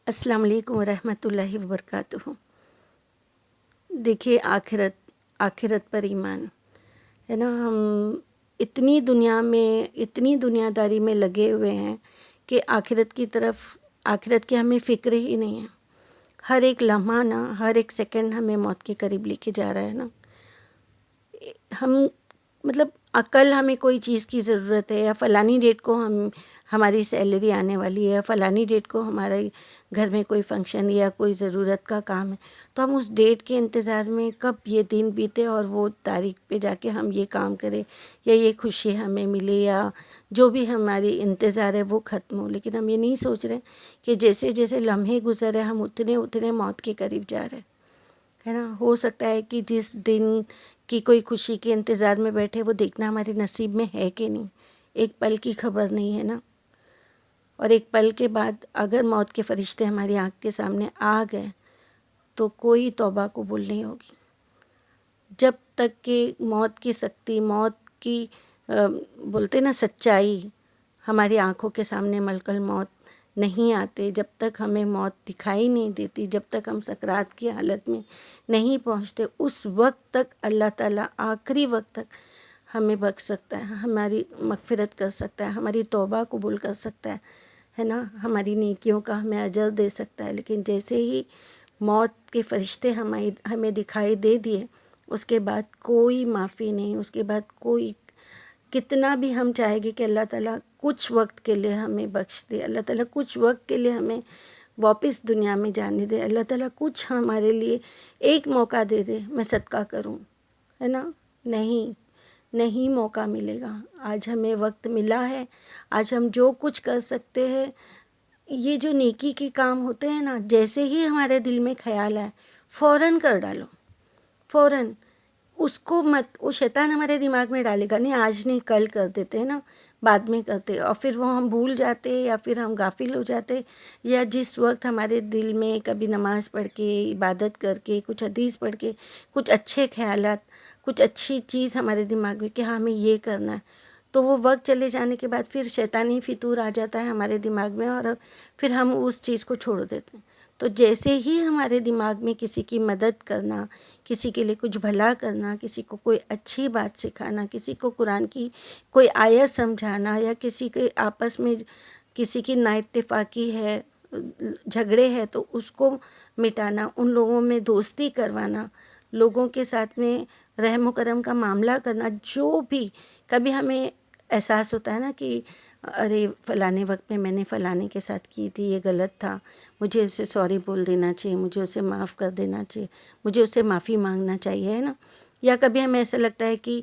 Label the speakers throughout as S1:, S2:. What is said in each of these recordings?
S1: السلام علیکم ورحمۃ اللہ وبرکاتہ۔ دیکھیے، آخرت پر ایمان ہے نا۔ ہم اتنی دنیا میں اتنی دنیا داری میں لگے ہوئے ہیں کہ آخرت کی ہمیں فکر ہی نہیں ہے۔ ہر ایک لمحہ نا، ہر ایک سیکنڈ ہمیں موت کے قریب لے کے جا رہا ہے نا۔ ہم کل ہمیں کوئی چیز کی ضرورت ہے، یا فلانی ڈیٹ کو ہماری سیلری آنے والی ہے، یا فلانی ڈیٹ کو ہمارے گھر میں کوئی فنکشن یا کوئی ضرورت کا کام ہے، تو ہم اس ڈیٹ کے انتظار میں کب یہ دن بیتے اور وہ تاریخ پہ جا کے ہم یہ کام کریں یا یہ خوشی ہمیں ملے یا جو بھی ہماری انتظار ہے وہ ختم ہو۔ لیکن ہم یہ نہیں سوچ رہے کہ جیسے جیسے لمحے گزر رہے ہم اتنے موت کے قریب جا رہے ہے نا۔ ہو سکتا ہے کہ جس دن کی کوئی خوشی کے انتظار میں بیٹھے وہ دیکھنا ہمارے نصیب میں ہے کہ نہیں، ایک پل کی خبر نہیں ہے نا۔ اور ایک پل کے بعد اگر موت کے فرشتے ہماری آنکھ کے سامنے آ گئے تو کوئی توبہ قبول نہیں ہوگی، جب تک کہ موت کی سختی، موت کی بولتے نا سچائی ہماری آنکھوں کے سامنے ملکل موت نہیں آتے، جب تک ہمیں موت دکھائی نہیں دیتی، جب تک ہم سکرات کی حالت میں نہیں پہنچتے، اس وقت تک اللہ تعالیٰ آخری وقت تک ہمیں بخش سکتا ہے، ہماری مغفرت کر سکتا ہے، ہماری توبہ قبول کر سکتا ہے نا، ہماری نیکیوں کا ہمیں اجر دے سکتا ہے۔ لیکن جیسے ہی موت کے فرشتے ہمیں دکھائی دے دیے، اس کے بعد کوئی معافی نہیں، اس کے بعد کوئی کتنا بھی ہم چاہیں گے کہ اللہ تعالیٰ کچھ وقت کے لیے ہمیں بخش دے، اللہ تعالیٰ کچھ وقت کے لیے ہمیں واپس دنیا میں جانے دے، اللہ تعالیٰ کچھ ہمارے لیے ایک موقع دے دے، میں صدقہ کروں، ہے نا، نہیں موقع ملے گا۔ آج ہمیں وقت ملا ہے، آج ہم جو کچھ کر سکتے ہیں، یہ جو نیکی کے کام ہوتے ہیں نا، جیسے ہی ہمارے دل میں خیال آئے فوراً کر ڈالو، فوراً اس کو مت، وہ شیطان ہمارے دماغ میں ڈالے گا نہیں، آج نہیں کل کر دیتے ہیں نا، بعد میں کرتے، اور پھر وہ ہم بھول جاتے یا پھر ہم غافل ہو جاتے، یا جس وقت ہمارے دل میں کبھی نماز پڑھ کے، عبادت کر کے، کچھ حدیث پڑھ کے، کچھ اچھے خیالات، کچھ اچھی چیز ہمارے دماغ میں کہ ہاں ہمیں یہ کرنا ہے، تو وہ وقت چلے جانے کے بعد پھر شیطانی فطور آ جاتا ہے ہمارے دماغ میں، اور پھر ہم اس چیز کو چھوڑ دیتے ہیں۔ تو جیسے ہی ہمارے دماغ میں کسی کی مدد کرنا، کسی کے لیے کچھ بھلا کرنا، کسی کو کوئی اچھی بات سکھانا، کسی کو قرآن کی کوئی آیت سمجھانا، یا کسی کے آپس میں کسی کی نا اتفاقی ہے، جھگڑے ہے تو اس کو مٹانا، ان لوگوں میں دوستی کروانا، لوگوں کے ساتھ میں رحم و کرم کا معاملہ کرنا، جو بھی کبھی ہمیں احساس ہوتا ہے نا کہ ارے فلانے وقت میں نے فلانے کے ساتھ کی تھی، یہ غلط تھا، مجھے اسے سوری بول دینا چاہیے، مجھے اسے معاف کر دینا چاہیے، مجھے اسے معافی مانگنا چاہیے، ہے نا۔ یا کبھی ہمیں ایسا لگتا ہے کہ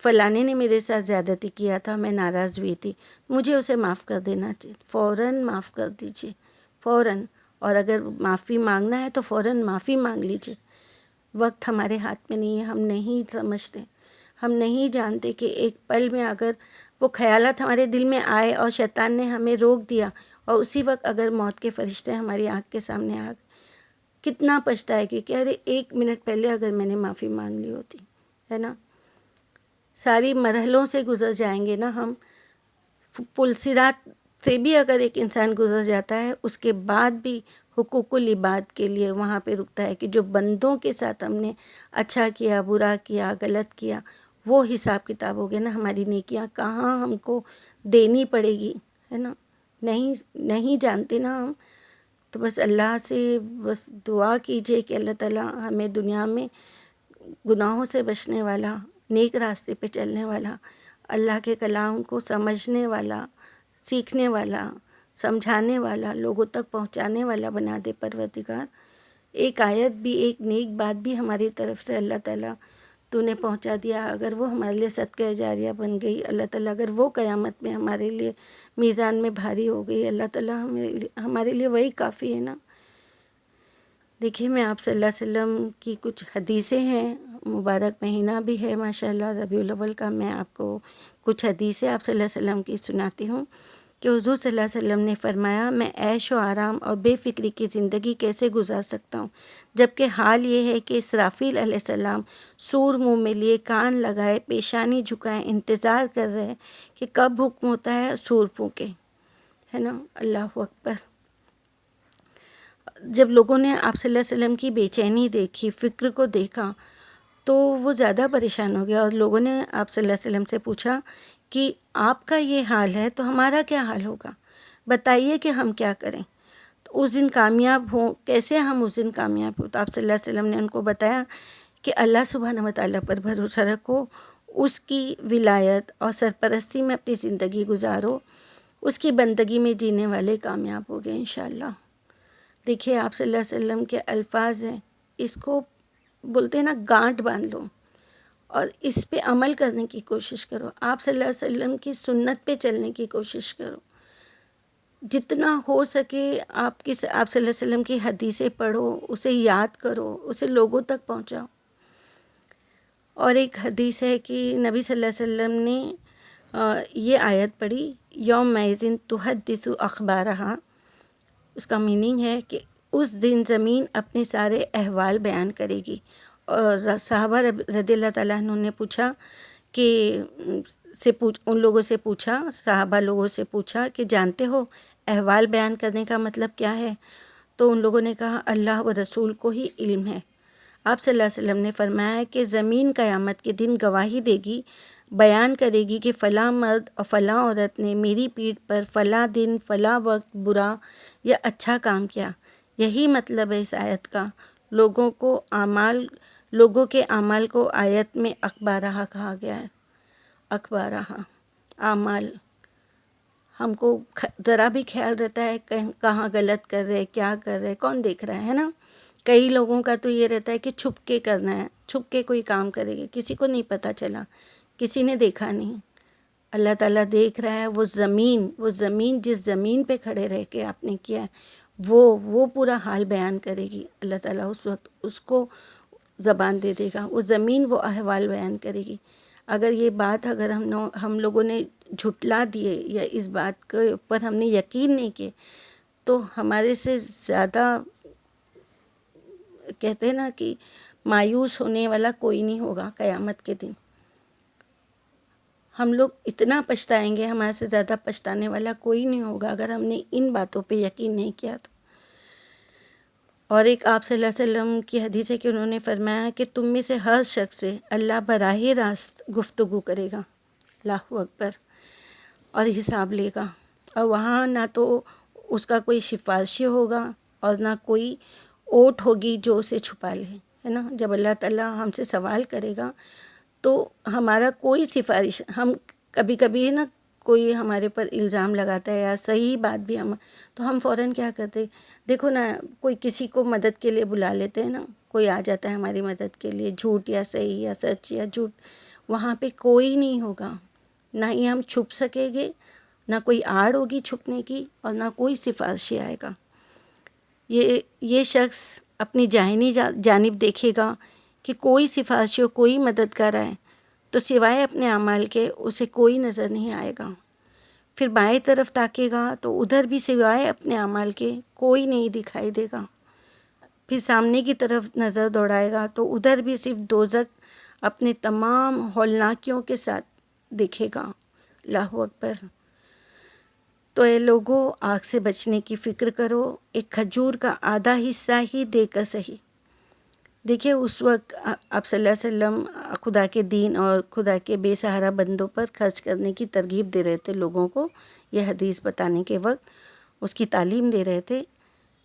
S1: فلانے نے میرے ساتھ زیادتی کیا تھا، میں ناراض ہوئی تھی، مجھے اسے معاف کر دینا چاہیے، فوراً معاف کر دیجیے، فوراً۔ اور اگر معافی مانگنا ہے تو فوراً معافی مانگ لیجیے۔ وقت ہمارے ہاتھ میں نہیں ہے، ہم نہیں سمجھتے، ہم نہیں جانتے کہ ایک پل میں اگر وہ خیالات ہمارے دل میں آئے اور شیطان نے ہمیں روک دیا، اور اسی وقت اگر موت کے فرشتے ہماری آنکھ کے سامنے آ گئے، کتنا پچھتائے کہ ارے ایک منٹ پہلے اگر میں نے معافی مانگ لی ہوتی، ہے نا۔ ساری مرحلوں سے گزر جائیں گے نا ہم، پل صراط سے بھی اگر ایک انسان گزر جاتا ہے، اس کے بعد بھی حقوق العباد کے لیے وہاں پہ رکتا ہے کہ جو بندوں کے ساتھ ہم نے اچھا کیا، برا کیا، غلط کیا، وہ حساب کتاب ہو گیا نا، ہماری نیکیاں کہاں ہم کو دینی پڑے گی، ہے نا، نہیں جانتے نا ہم۔ تو بس اللہ سے بس دعا کیجئے کہ اللہ تعالیٰ ہمیں دنیا میں گناہوں سے بچنے والا، نیک راستے پہ چلنے والا، اللہ کے کلام کو سمجھنے والا، سیکھنے والا، سمجھانے والا، لوگوں تک پہنچانے والا بنا دے پروردگار۔ ایک آیت بھی، ایک نیک بات بھی ہماری طرف سے اللہ تعالیٰ تو نے پہنچا دیا، اگر وہ ہمارے لیے صدقہ جاریہ بن گئی، اللہ تعالیٰ اگر وہ قیامت میں ہمارے لیے میزان میں بھاری ہو گئی، اللہ تعالیٰ ہمارے لیے وہی کافی ہے نا۔ دیکھیے، میں آپ صلی اللہ علیہ وسلم کی کچھ حدیثیں ہیں، مبارک مہینہ بھی ہے ماشاءاللہ ربیع الاول کا، میں آپ کو کچھ حدیثیں آپ صلی اللہ علیہ وسلم کی سناتی ہوں کہ حضور صلی اللہ علیہ وسلم نے فرمایا، میں عیش و آرام اور بے فکری کی زندگی کیسے گزار سکتا ہوں، جبکہ حال یہ ہے کہ اسرافیل علیہ السلام سور منہ میں لیے، کان لگائے، پیشانی جھکائے، انتظار کر رہے کہ کب حکم ہوتا ہے سور پھونکے، ہے نا۔ اللہ اکبر۔ جب لوگوں نے آپ صلی اللہ علیہ وسلم کی بے چینی دیکھی، فکر کو دیکھا، تو وہ زیادہ پریشان ہو گیا، اور لوگوں نے آپ صلی اللہ علیہ وسلم سے پوچھا کہ آپ کا یہ حال ہے تو ہمارا کیا حال ہوگا، بتائیے کہ ہم کیا کریں، تو اس دن کامیاب ہوں، کیسے ہم اس دن کامیاب ہوں؟ تو آپ صلی اللہ علیہ وسلم نے ان کو بتایا کہ اللہ سبحانہ و تعالیٰ پر بھروسہ رکھو، اس کی ولایت اور سرپرستی میں اپنی زندگی گزارو، اس کی بندگی میں جینے والے کامیاب ہو گئے انشاءاللہ۔ دیکھیے آپ صلی اللہ علیہ وسلم کے الفاظ ہیں، اس کو بولتے ہیں نا گانٹھ باندھ لو اور اس پہ عمل کرنے کی کوشش کرو، آپ صلی اللہ علیہ وسلم کی سنت پہ چلنے کی کوشش کرو، جتنا ہو سکے آپ صلی اللہ علیہ وسلم کی حدیثیں پڑھو، اسے یاد کرو، اسے لوگوں تک پہنچاؤ۔ اور ایک حدیث ہے کہ نبی صلی اللہ علیہ وسلم نے یہ آیت پڑھی، یومئذ تحدث اخبارہا، اس کا میننگ ہے کہ اس دن زمین اپنے سارے احوال بیان کرے گی۔ اور صحابہ رضی اللہ تعالیٰ عنہ نے پوچھا کہ ان لوگوں سے پوچھا، صحابہ لوگوں سے پوچھا کہ جانتے ہو احوال بیان کرنے کا مطلب کیا ہے؟ تو ان لوگوں نے کہا اللہ و رسول کو ہی علم ہے۔ آپ صلی اللہ علیہ وسلم نے فرمایا کہ زمین قیامت کے دن گواہی دے گی، بیان کرے گی کہ فلاں مرد اور فلاں عورت نے میری پیٹھ پر فلاں دن فلاں وقت برا یا اچھا کام کیا۔ یہی مطلب ہے اس آیت کا۔ لوگوں کے اعمال کو آیت میں اخبارہا کہا گیا ہے، اخبارہا، اعمال۔ ہم کو ذرا بھی خیال رہتا ہے کہاں غلط کر رہے، کیا کر رہے، کون دیکھ رہا ہے نا؟ کئی لوگوں کا تو یہ رہتا ہے کہ چھپ کے کرنا ہے، چھپ کے کوئی کام کرے گی، کسی کو نہیں پتہ چلا، کسی نے دیکھا نہیں۔ اللہ تعالیٰ دیکھ رہا ہے، وہ زمین جس زمین پہ کھڑے رہ کے آپ نے کیا ہے وہ پورا حال بیان کرے گی۔ اللہ تعالیٰ اس وقت اس کو زبان دے دے گا، وہ زمین وہ احوال بیان کرے گی۔ اگر یہ بات ہم لوگوں نے جھٹلا دیے یا اس بات کے اوپر ہم نے یقین نہیں کیے تو ہمارے سے زیادہ کہتے ہیں نا کہ مایوس ہونے والا کوئی نہیں ہوگا قیامت کے دن۔ ہم لوگ اتنا پچھتائیں گے، ہمارے سے زیادہ پچھتانے والا کوئی نہیں ہوگا اگر ہم نے ان باتوں پہ یقین نہیں کیا تو۔ اور ایک آپ صلی اللہ علیہ وسلم کی حدیث ہے کہ انہوں نے فرمایا کہ تم میں سے ہر شخص سے اللہ براہ راست گفتگو کرے گا، اللہ اکبر، اور حساب لے گا، اور وہاں نہ تو اس کا کوئی سفارشی ہوگا اور نہ کوئی اوٹ ہوگی جو اسے چھپا لے، ہے نا؟ جب اللہ تعالیٰ ہم سے سوال کرے گا تو ہمارا کوئی سفارش، ہم کبھی کبھی نا کوئی ہمارے پر الزام لگاتا ہے یا صحیح بات بھی تو ہم فوراً کیا کرتے، دیکھو نا، کوئی کسی کو مدد کے لیے بلا لیتے ہیں نا، کوئی آ جاتا ہے ہماری مدد کے لیے، جھوٹ یا صحیح یا سچ یا جھوٹ، وہاں پہ کوئی نہیں ہوگا، نہ ہی ہم چھپ سکیں گے، نہ کوئی آڑ ہوگی چھپنے کی، اور نہ کوئی سفارشی آئے گا۔ یہ شخص اپنی داہنی جانب دیکھے گا کہ کوئی سفارشی ہو، کوئی مددگار آئے تو سوائے اپنے اعمال کے اسے کوئی نظر نہیں آئے گا۔ پھر بائیں طرف تاکے گا تو ادھر بھی سوائے اپنے اعمال کے کوئی نہیں دکھائی دے گا۔ پھر سامنے کی طرف نظر دوڑائے گا تو ادھر بھی صرف دوزخ اپنے تمام ہولناکیوں کے ساتھ دیکھے گا، اللہ اکبر۔ تو اے لوگو، آگ سے بچنے کی فکر کرو، ایک کھجور کا آدھا حصہ ہی دے کر صحیح۔ دیکھیے اس وقت آپ صلی اللہ علیہ وسلم خدا کے دین اور خدا کے بے سہارا بندوں پر خرچ کرنے کی ترغیب دے رہے تھے لوگوں کو، یہ حدیث بتانے کے وقت اس کی تعلیم دے رہے تھے۔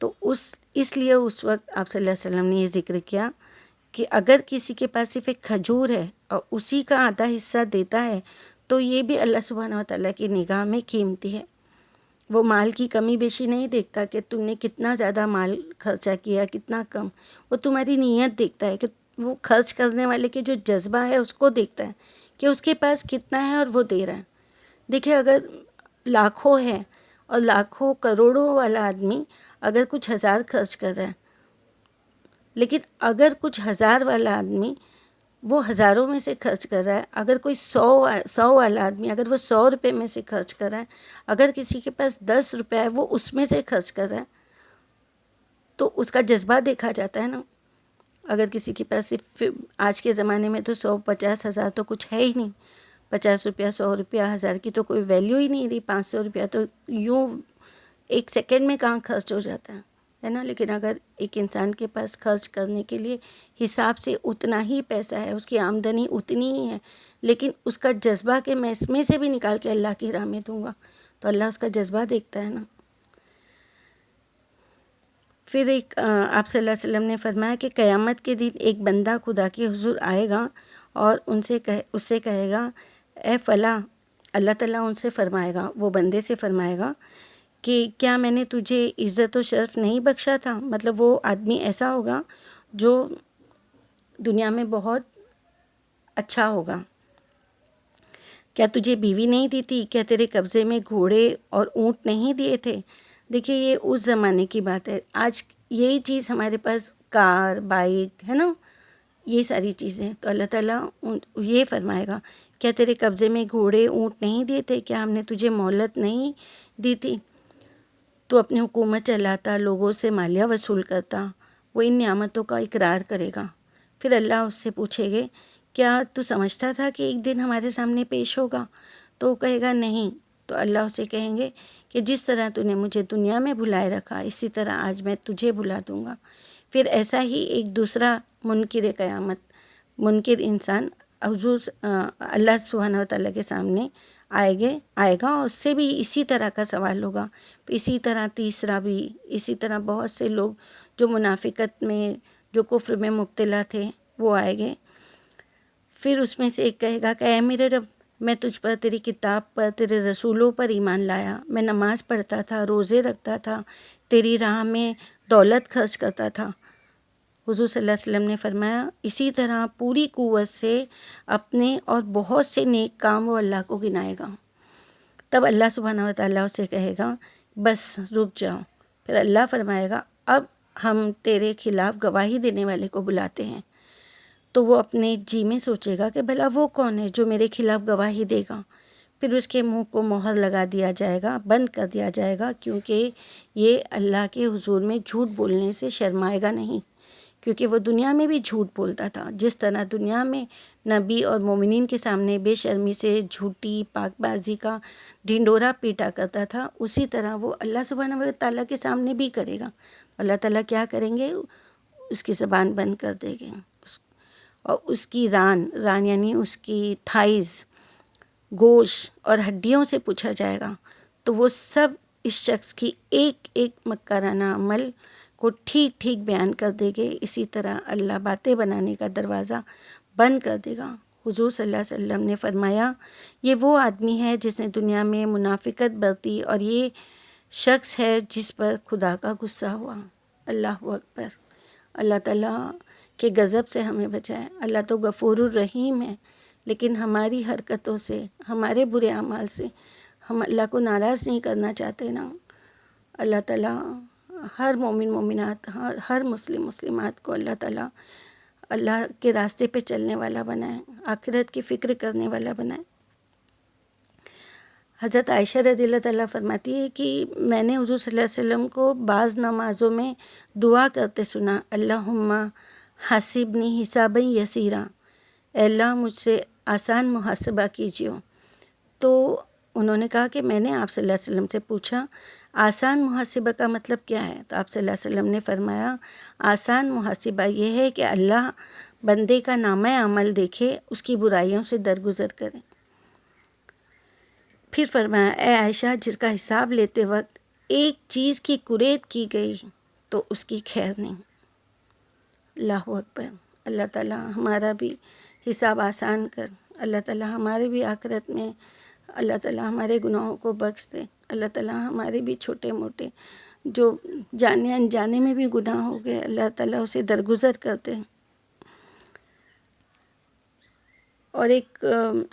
S1: تو اس لیے اس وقت آپ صلی اللہ علیہ وسلم نے یہ ذکر کیا کہ اگر کسی کے پاس صرف ایک کھجور ہے اور اسی کا آدھا حصہ دیتا ہے تو یہ بھی اللہ سبحانہ و تعالیٰ کی نگاہ میں قیمتی ہے۔ وہ مال کی کمی بیشی نہیں دیکھتا کہ تم نے کتنا زیادہ مال خرچہ کیا، کتنا کم، وہ تمہاری نیت دیکھتا ہے، کہ وہ خرچ کرنے والے کے جو جذبہ ہے اس کو دیکھتا ہے کہ اس کے پاس کتنا ہے اور وہ دے رہا ہے۔ دیکھیں اگر لاکھوں ہے اور لاکھوں کروڑوں والا آدمی اگر کچھ ہزار خرچ کر رہا ہے، لیکن اگر کچھ ہزار والا آدمی وہ ہزاروں میں سے خرچ کر رہا ہے، اگر کوئی 100 والا آدمی اگر وہ 100 روپے میں سے خرچ کر رہا ہے، اگر کسی کے پاس 10 روپے ہے وہ اس میں سے خرچ کر رہا ہے تو اس کا جذبہ دیکھا جاتا ہے نا۔ اگر کسی کے پاس صرف آج کے زمانے میں تو 150 ہزار تو کچھ ہے ہی نہیں، 50 روپیہ 100 روپیہ ہزار کی تو کوئی ویلیو ہی نہیں رہی، 500 روپیہ تو یوں ایک سیکنڈ میں کہاں خرچ ہو جاتا ہے۔ ہے نا. لیکن اگر ایک انسان کے پاس خرچ کرنے کے لیے حساب سے اتنا ہی پیسہ ہے، اس کی آمدنی اتنی ہی ہے، لیکن اس کا جذبہ کہ میں اس میں سے بھی نکال کے اللہ کی راہ میں دوں گا، تو اللہ اس کا جذبہ دیکھتا ہے نا. پھر ایک آپ صلی اللہ علیہ وسلم نے فرمایا کہ قیامت کے دن ایک بندہ خدا کے حضور آئے گا اور اس سے کہے گا اے فلاں. اللہ تعالیٰ ان سے فرمائے گا، وہ بندے سے فرمائے گا کہ کیا میں نے تجھے عزت و شرف نہیں بخشا تھا. مطلب وہ آدمی ایسا ہوگا جو دنیا میں بہت اچھا ہوگا. کیا تجھے بیوی نہیں دی تھی؟ کیا تیرے قبضے میں گھوڑے اور اونٹ نہیں دیے تھے؟ دیکھیے یہ اس زمانے کی بات ہے. آج یہی چیز ہمارے پاس کار، بائک ہے نا، یہ ساری چیزیں. تو اللہ تعالیٰ یہ فرمائے گا کیا تیرے قبضے میں گھوڑے اونٹ نہیں دیے تھے؟ کیا ہم نے تجھے مہلت نہیں دی تھی؟ تو اپنی حکومت چلاتا، لوگوں سے مالیہ وصول کرتا. وہ ان نعمتوں کا اقرار کرے گا. پھر اللہ اس سے پوچھے گے کیا تو سمجھتا تھا کہ ایک دن ہمارے سامنے پیش ہوگا؟ تو وہ کہے گا نہیں. تو اللہ اسے کہیں گے کہ جس طرح تو نے مجھے دنیا میں بھلائے رکھا، اسی طرح آج میں تجھے بھلا دوں گا. پھر ایسا ہی ایک دوسرا منکر قیامت، منکر انسان حضور اللہ سبحانہ و تعالیٰ کے سامنے آئے گا اور اس سے بھی اسی طرح کا سوال ہوگا. اسی طرح تیسرا بھی، اسی طرح بہت سے لوگ جو منافقت میں، جو کفر میں مبتلا تھے، وہ آئے گے. پھر اس میں سے ایک کہے گا کہ اے میرے رب، میں تجھ پر، تیری کتاب پر، تیرے رسولوں پر ایمان لایا. میں نماز پڑھتا تھا، روزے رکھتا تھا، تیری راہ میں دولت خرچ کرتا تھا. حضور صلی اللہ علیہ وسلم نے فرمایا اسی طرح پوری قوت سے اپنے اور بہت سے نیک کام وہ اللہ کو گنائے گا. تب اللہ سبحانہ و تعالیٰ اسے کہے گا بس رک جاؤ. پھر اللہ فرمائے گا اب ہم تیرے خلاف گواہی دینے والے کو بلاتے ہیں. تو وہ اپنے جی میں سوچے گا کہ بھلا وہ کون ہے جو میرے خلاف گواہی دے گا. پھر اس کے منہ کو مہر لگا دیا جائے گا، بند کر دیا جائے گا، کیونکہ یہ اللہ کے حضور میں جھوٹ بولنے سے شرمائے گا نہیں. کیونکہ وہ دنیا میں بھی جھوٹ بولتا تھا. جس طرح دنیا میں نبی اور مومنین کے سامنے بے شرمی سے جھوٹی پاک بازی کا ڈھنڈورا پیٹا کرتا تھا، اسی طرح وہ اللہ سبحانہ و تعالیٰ کے سامنے بھی کرے گا. اللہ تعالیٰ کیا کریں گے؟ اس کی زبان بند کر دیں گے، اور اس کی ران یعنی اس کی تھائز، گوشت اور ہڈیوں سے پوچھا جائے گا. تو وہ سب اس شخص کی ایک ایک مکرانہ عمل کو ٹھیک ٹھیک بیان کر دے گے. اسی طرح اللہ باتیں بنانے کا دروازہ بند کر دے گا. حضور صلی اللہ علیہ وسلم نے فرمایا یہ وہ آدمی ہے جس نے دنیا میں منافقت برتی، اور یہ شخص ہے جس پر خدا کا غصہ ہوا. اللہ اکبر. اللہ تعالیٰ کے غضب سے ہمیں بچائے. اللہ تو غفور الرحیم ہے، لیکن ہماری حرکتوں سے، ہمارے برے اعمال سے ہم اللہ کو ناراض نہیں کرنا چاہتے نا. اللہ تعالیٰ ہر مومن مومنات، ہر مسلم مسلمات کو اللہ تعالیٰ اللہ کے راستے پہ چلنے والا بنائے، آخرت کی فکر کرنے والا بنائے. حضرت عائشہ رضی اللہ تعالیٰ فرماتی ہے کہ میں نے حضور صلی اللہ علیہ وسلم کو بعض نمازوں میں دعا کرتے سنا، اللہم حاسبنی حسابا یسیرا، اے اللہ مجھ سے آسان محاسبہ کیجیے. تو انہوں نے کہا کہ میں نے آپ صلی اللہ علیہ وسلم سے پوچھا آسان محاسبہ کا مطلب کیا ہے؟ تو آپ صلی اللہ علیہ وسلم نے فرمایا آسان محاسبہ یہ ہے کہ اللہ بندے کا نامہ عمل دیکھے، اس کی برائیوں سے درگزر کرے. پھر فرمایا اے عائشہ، جس کا حساب لیتے وقت ایک چیز کی قریت کی گئی تو اس کی خیر نہیں. اللہ اکبر. اللہ تعالیٰ ہمارا بھی حساب آسان کر. اللہ تعالیٰ ہمارے بھی آخرت میں، اللہ تعالیٰ ہمارے گناہوں کو بخش دے. اللہ تعالیٰ ہمارے بھی چھوٹے موٹے جو جانے انجانے میں بھی گناہ ہو گئے، اللہ تعالیٰ اسے درگزر کرتے. اور ایک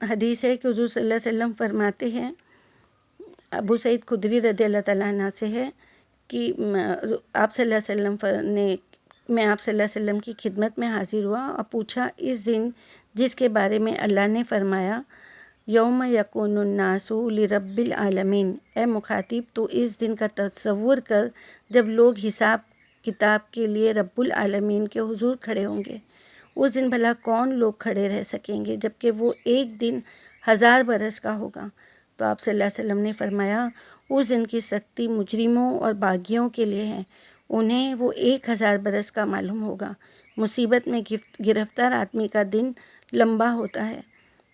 S1: حدیث ہے کہ حضور صلی اللہ علیہ وسلم فرماتے ہیں، ابو سعید خدری رضی اللہ تعالیٰ عنہ سے ہے کہ آپ صلی اللہ علیہ وسلم نے، میں آپ صلی اللہ علیہ وسلم کی خدمت میں حاضر ہوا اور پوچھا اس دن جس کے بارے میں اللہ نے فرمایا یوم یکون الناس لرب العالمین، اے مخاطب تو اس دن کا تصور کر جب لوگ حساب کتاب کے لیے رب العالمین کے حضور کھڑے ہوں گے. اس دن بھلا کون لوگ کھڑے رہ سکیں گے جبکہ وہ ایک دن 1000 برس کا ہوگا. تو آپ صلی اللہ علیہ وسلم نے فرمایا اس دن کی سختی مجرموں اور باغیوں کے لیے ہے. انہیں وہ 1000 برس کا معلوم ہوگا۔ مصیبت میں گرفتار آدمی کا دن لمبا ہوتا ہے،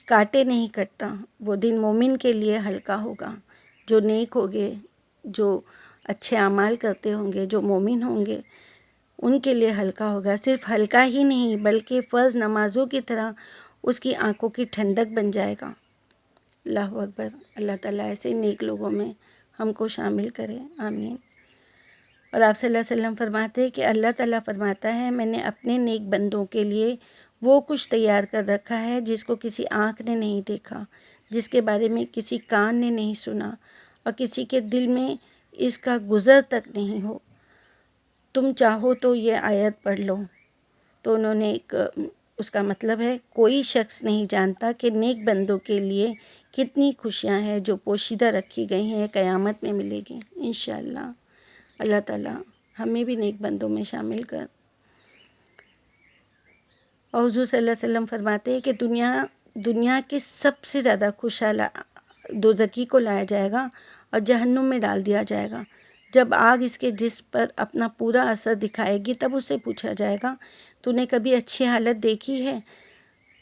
S1: کاٹے نہیں کٹتا۔ وہ دن مومن کے لیے ہلکا ہوگا، جو نیک ہوگے، جو اچھے اعمال کرتے ہوں گے، جو مومن ہوں گے، ان کے لیے ہلکا ہوگا۔ صرف ہلکا ہی نہیں بلکہ فرض نمازوں کی طرح اس کی آنکھوں کی ٹھنڈک بن جائے گا۔ اللہ اکبر۔ اللہ تعالیٰ ایسے نیک لوگوں میں ہم کو شامل کرے، آمین۔ اور آپ صلی اللہ علیہ وسلم فرماتے ہیں کہ اللہ تعالیٰ فرماتا ہے، میں نے اپنے نیک بندوں کے لیے وہ کچھ تیار کر رکھا ہے جس کو کسی آنکھ نے نہیں دیکھا، جس کے بارے میں کسی کان نے نہیں سنا اور کسی کے دل میں اس کا گزر تک نہیں ہو۔ تم چاہو تو یہ آیت پڑھ لو۔ تو انہوں نے اس کا مطلب ہے، کوئی شخص نہیں جانتا کہ نیک بندوں کے لیے کتنی خوشیاں ہیں جو پوشیدہ رکھی گئی ہیں، قیامت میں ملے گی انشاءاللہ۔ اللہ تعالیٰ ہمیں بھی نیک بندوں میں شامل کر۔ اور حضور صلی اللہ علیہ وسلم فرماتے ہیں کہ دنیا کے سب سے زیادہ خوشحال دوزخی کو لایا جائے گا اور جہنم میں ڈال دیا جائے گا۔ جب آگ اس کے جسم پر اپنا پورا اثر دکھائے گی تب اس سے پوچھا جائے گا، تو نے کبھی اچھی حالت دیکھی ہے؟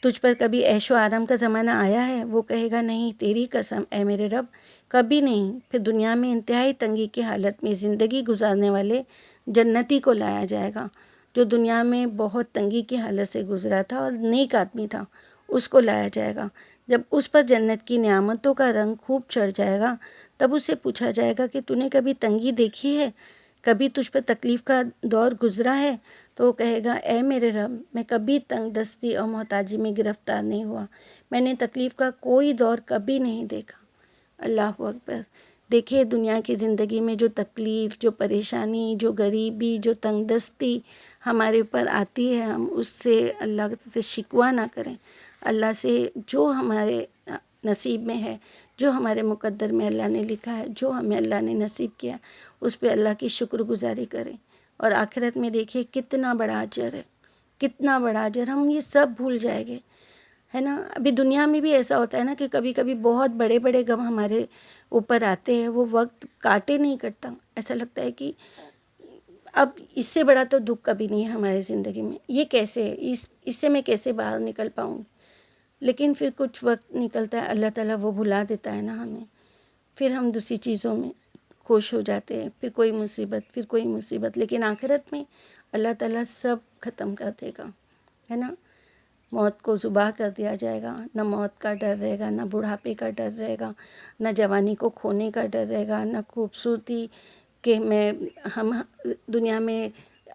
S1: تجھ پر کبھی عیش و آرام کا زمانہ آیا ہے؟ وہ کہے گا، نہیں، تیری قسم اے میرے رب، کبھی نہیں۔ پھر دنیا میں انتہائی تنگی کی حالت میں زندگی گزارنے والے جنتی کو لایا جائے گا، جو دنیا میں بہت تنگی کی حالت سے گزرا تھا اور نیک آدمی تھا، اس کو لایا جائے گا۔ جب اس پر جنت کی نعمتوں کا رنگ خوب چڑھ جائے گا تب اس سے پوچھا جائے گا کہ تو نے کبھی تنگی دیکھی ہے؟ کبھی تجھ پر تکلیف کا دور گزرا ہے؟ تو وہ کہے گا، اے میرے رب، میں کبھی تنگ دستی اور محتاجی میں گرفتار نہیں ہوا، میں نے تکلیف کا کوئی دور کبھی نہیں دیکھا۔ اللہ اکبر۔ دیکھیے دنیا کی زندگی میں جو تکلیف، جو پریشانی، جو غریبی، جو تنگ دستی ہمارے اوپر آتی ہے، ہم اس سے اللہ سے شکوہ نہ کریں۔ اللہ سے جو ہمارے نصیب میں ہے، جو ہمارے مقدر میں اللہ نے لکھا ہے، جو ہمیں اللہ نے نصیب کیا، اس پہ اللہ کی شکر گزاری کریں۔ اور آخرت میں دیکھیے کتنا بڑا اجر ہے، کتنا بڑا اجر، ہم یہ سب بھول جائیں گے، ہے نا۔ ابھی دنیا میں بھی ایسا ہوتا ہے نا کہ کبھی کبھی بہت بڑے بڑے غم ہمارے اوپر آتے ہیں، وہ وقت کاٹے نہیں کٹتا، ایسا لگتا ہے کہ اب اس سے بڑا تو دکھ کبھی نہیں ہے ہماری زندگی میں، یہ کیسے ہے، اس سے میں کیسے باہر نکل پاؤں؟ لیکن پھر کچھ وقت نکلتا ہے، اللہ تعالیٰ وہ بھلا دیتا ہے نا ہمیں، پھر ہم دوسری چیزوں میں خوش ہو جاتے ہیں، پھر کوئی مصیبت، پھر کوئی مصیبت، لیکن آخرت میں اللہ تعالیٰ سب ختم کر دے گا، ہے نا۔ موت کو ذبح کر دیا جائے گا، نہ موت کا ڈر رہے گا، نہ بڑھاپے کا ڈر رہے گا، نہ جوانی کو کھونے کا ڈر رہے گا، نہ خوبصورتی کہ ہم دنیا میں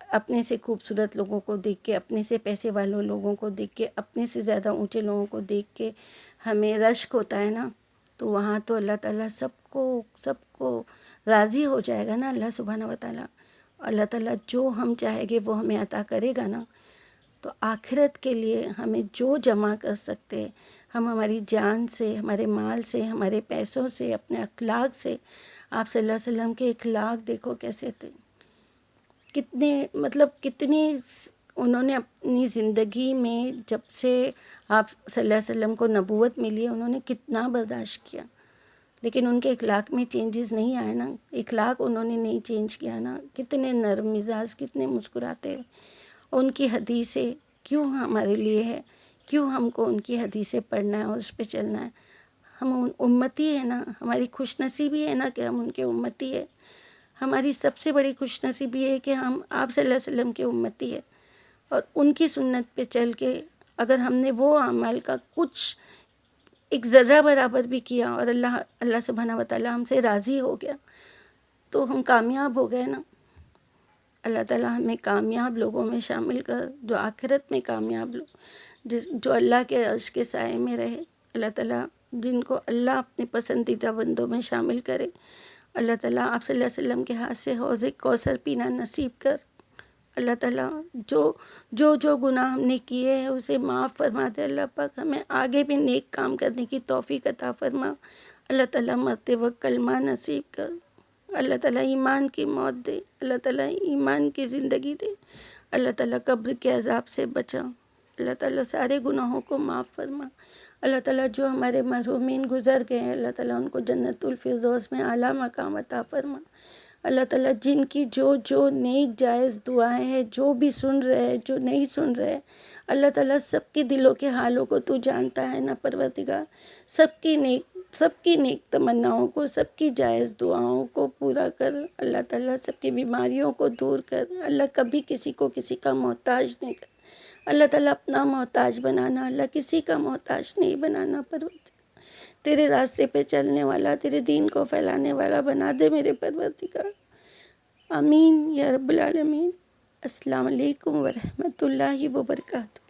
S1: اپنے سے خوبصورت لوگوں کو دیکھ کے، اپنے سے پیسے والوں لوگوں کو دیکھ کے، اپنے سے زیادہ اونچے لوگوں کو دیکھ کے ہمیں رشک ہوتا ہے نا، تو وہاں تو اللہ تعالیٰ سب کو راضی ہو جائے گا نا، اللہ سبحانہ و تعالیٰ۔ اللہ تعالیٰ جو ہم چاہیں گے وہ ہمیں عطا کرے گا نا۔ تو آخرت کے لیے ہمیں جو جمع کر سکتے، ہم ہماری جان سے، ہمارے مال سے، ہمارے پیسوں سے، اپنے اخلاق سے۔ آپ صلی اللہ علیہ وسلم کے اخلاق دیکھو کیسے تھے، کتنے انہوں نے اپنی زندگی میں، جب سے آپ صلی اللہ علیہ وسلم کو نبوت ملی ہے، انہوں نے کتنا برداشت کیا، لیکن ان کے اخلاق میں چینجز نہیں آئے نا، اخلاق انہوں نے نہیں چینج کیا نا، کتنے نرم مزاج، کتنے مسکراتے ہیں۔ ان کی حدیثیں کیوں ہمارے لیے ہے، کیوں ہم کو ان کی حدیثیں پڑھنا ہے اور اس پہ چلنا ہے؟ ہم امتی ہیں نا، ہماری خوش نصیبی ہے نا کہ ہم ان کے امتی ہیں۔ ہماری سب سے بڑی خوش نصیبی ہے کہ ہم آپ صلی اللہ علیہ وسلم کے امتی ہیں، اور ان کی سنت پہ چل کے اگر ہم نے وہ اعمال کا کچھ ایک ذرہ برابر بھی کیا اور اللہ سبحانہ و تعالیٰ ہم سے راضی ہو گیا، تو ہم کامیاب ہو گئے نا۔ اللہ تعالیٰ ہمیں کامیاب لوگوں میں شامل کر، جو آخرت میں کامیاب لوگ، جو اللہ کے عرش کے سائے میں رہے۔ اللہ تعالیٰ جن کو اللہ اپنے پسندیدہ بندوں میں شامل کرے، اللہ تعالیٰ آپ صلی اللہ علیہ وسلم کے ہاتھ سے حوض کوثر پینا نصیب کر۔ اللہ تعالیٰ جو گناہ ہم نے کیے ہیں اسے معاف فرما دے۔ اللہ پاک ہمیں آگے بھی نیک کام کرنے کی توفیق عطا فرما۔ اللہ تعالیٰ مرتے وقت کلمہ نصیب کر۔ اللہ تعالیٰ ایمان کی موت دے، اللہ تعالیٰ ایمان کی زندگی دے، اللہ تعالیٰ قبر کے عذاب سے بچا، اللہ تعالیٰ سارے گناہوں کو معاف فرما۔ اللہ تعالیٰ جو ہمارے مرحومین گزر گئے ہیں، اللہ تعالیٰ ان کو جنت الفردوس میں اعلیٰ مقام عطا فرما۔ اللہ تعالیٰ جن کی جو نیک جائز دعائیں ہیں، جو بھی سن رہے ہیں، جو نہیں سن رہے، اللہ تعالیٰ سب کے دلوں کے حالوں کو تو جانتا ہے نا پروردگار، سب کی نیک تمناؤں کو، سب کی جائز دعاؤں کو پورا کر اللہ تعالیٰ، سب کی بیماریوں کو دور کر اللہ، کبھی کسی کو کسی کا محتاج نہیں کر اللہ تعالیٰ، اپنا محتاج بنانا اللہ، کسی کا محتاج نہیں بنانا پروردگار، تیرے راستے پہ چلنے والا، تیرے دین کو پھیلانے والا بنا دے میرے پروردگار، آمین یا رب العالمین۔ السلام علیکم ورحمۃ اللہ وبرکاتہ۔